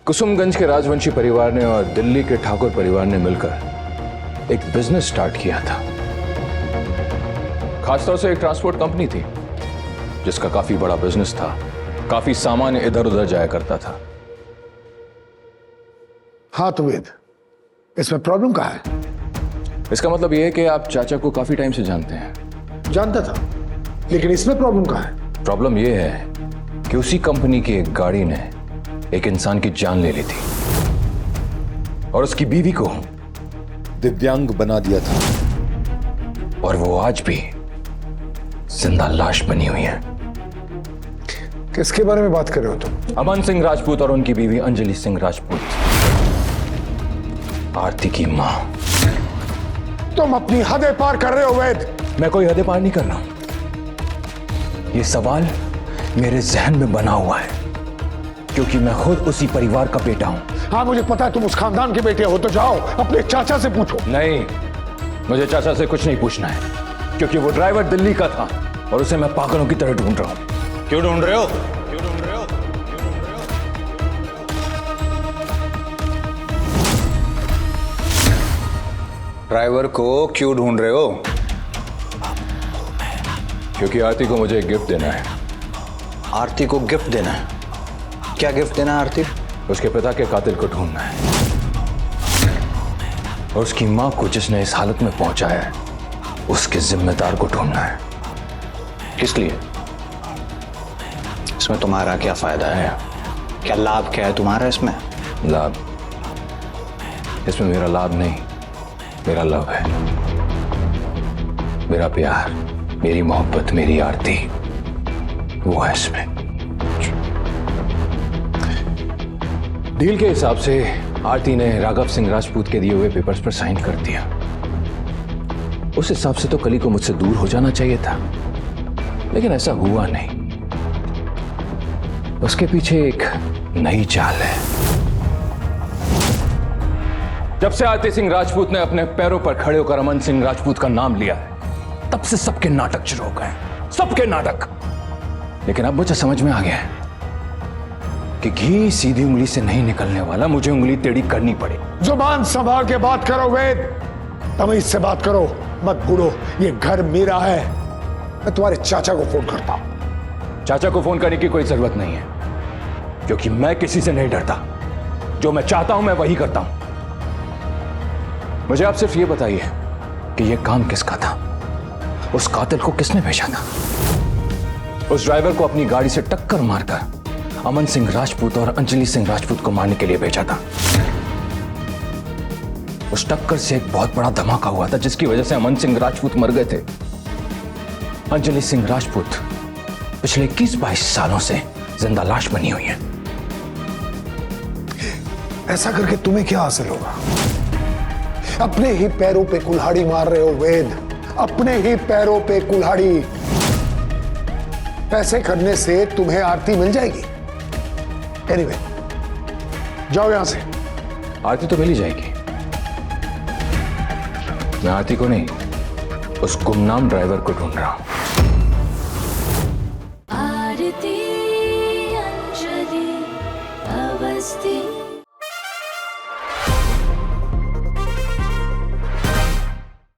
कुसुमगंज के राजवंशी परिवार ने और दिल्ली के ठाकुर परिवार ने मिलकर एक बिजनेस स्टार्ट किया था। खासतौर से एक ट्रांसपोर्ट कंपनी थी जिसका काफी बड़ा बिजनेस था, काफी सामान इधर उधर जाया करता था। हाँ तो वेद, इसमें प्रॉब्लम कहाँ है? इसका मतलब यह है कि आप चाचा को काफी टाइम से जानते हैं। जानता था, लेकिन इसमें प्रॉब्लम कहाँ है? प्रॉब्लम यह है कि उसी कंपनी की एक गाड़ी ने एक इंसान की जान ले ली थी और उसकी बीवी को दिव्यांग बना दिया था, और वो आज भी जिंदा लाश बनी हुई है। किसके बारे में बात कर रहे हो तुम? अमन सिंह राजपूत और उनकी बीवी अंजलि सिंह राजपूत, आरती की मां। तुम अपनी हदें पार कर रहे हो वेद। मैं कोई हदें पार नहीं कर रहा हूं। ये सवाल मेरे जहन में बना हुआ है क्योंकि मैं खुद उसी परिवार का बेटा हूं। हाँ मुझे पता है तुम उस खानदान के बेटे हो, तो जाओ अपने चाचा से पूछो। नहीं, मुझे चाचा से कुछ नहीं पूछना है क्योंकि वो ड्राइवर दिल्ली का था और उसे मैं पागलों की तरह ढूंढ रहा हूं। क्यों ढूंढ रहे हो? ड्राइवर को क्यों ढूंढ रहे हो? क्योंकि आरती को मुझे एक गिफ्ट देना है। आरती को गिफ्ट देना है? क्या गिफ्ट देना है आरती? उसके पिता के कातिल को ढूंढना है और उसकी मां को जिसने इस हालत में पहुंचाया है उसके जिम्मेदार को ढूंढना है। किस लिए? इसमें तुम्हारा क्या फायदा है? क्या लाभ क्या है तुम्हारा इसमें? लाभ? इसमें मेरा लाभ नहीं, मेरा लव है। मेरा प्यार, मेरी मोहब्बत, मेरी आरती, वो है इसमें। डील के हिसाब से आरती ने राघव सिंह राजपूत के दिए हुए पेपर्स पर साइन कर दिया। उस हिसाब से तो कली को मुझसे दूर हो जाना चाहिए था, लेकिन ऐसा हुआ नहीं। उसके पीछे एक नई चाल है। जब से आरती सिंह राजपूत ने अपने पैरों पर खड़े होकर अमन सिंह राजपूत का नाम लिया है, तब से सबके नाटक शुरू हो गए, सबके नाटक। लेकिन अब मुझे समझ में आ गया है कि घी सीधी उंगली से नहीं निकलने वाला, मुझे उंगली टेढ़ी करनी पड़े। जुबान संभाल के बात करो वेद, तमीज से बात करो, मत भूलो ये घर मेरा है। मैं तुम्हारे चाचा को फोन करता हूं। चाचा को फोन करने की कोई जरूरत नहीं है क्योंकि मैं किसी से नहीं डरता। जो मैं चाहता हूं मैं वही करता हूं। मुझे आप सिर्फ ये बताइए कि यह काम किसका था? उस कातिल को किसने भेजा था? उस ड्राइवर को अपनी गाड़ी से टक्कर मारकर अमन सिंह राजपूत और अंजलि सिंह राजपूत को मारने के लिए भेजा था। उस टक्कर से एक बहुत बड़ा धमाका हुआ था जिसकी वजह से अमन सिंह राजपूत मर गए थे। अंजलि सिंह राजपूत पिछले 21-22 सालों से जिंदा लाश बनी हुई है। ऐसा करके तुम्हें क्या हासिल होगा? अपने ही पैरों पे कुल्हाड़ी मार रहे हो वेद, अपने ही पैरों पे कुल्हाड़ी। पैसे करने से तुम्हें आरती मिल जाएगी। एनीवे, जाओ यहां से। आरती तो मिल ही जाएगी। मैं आरती को नहीं, उस गुमनाम ड्राइवर को ढूंढ रहा हूं।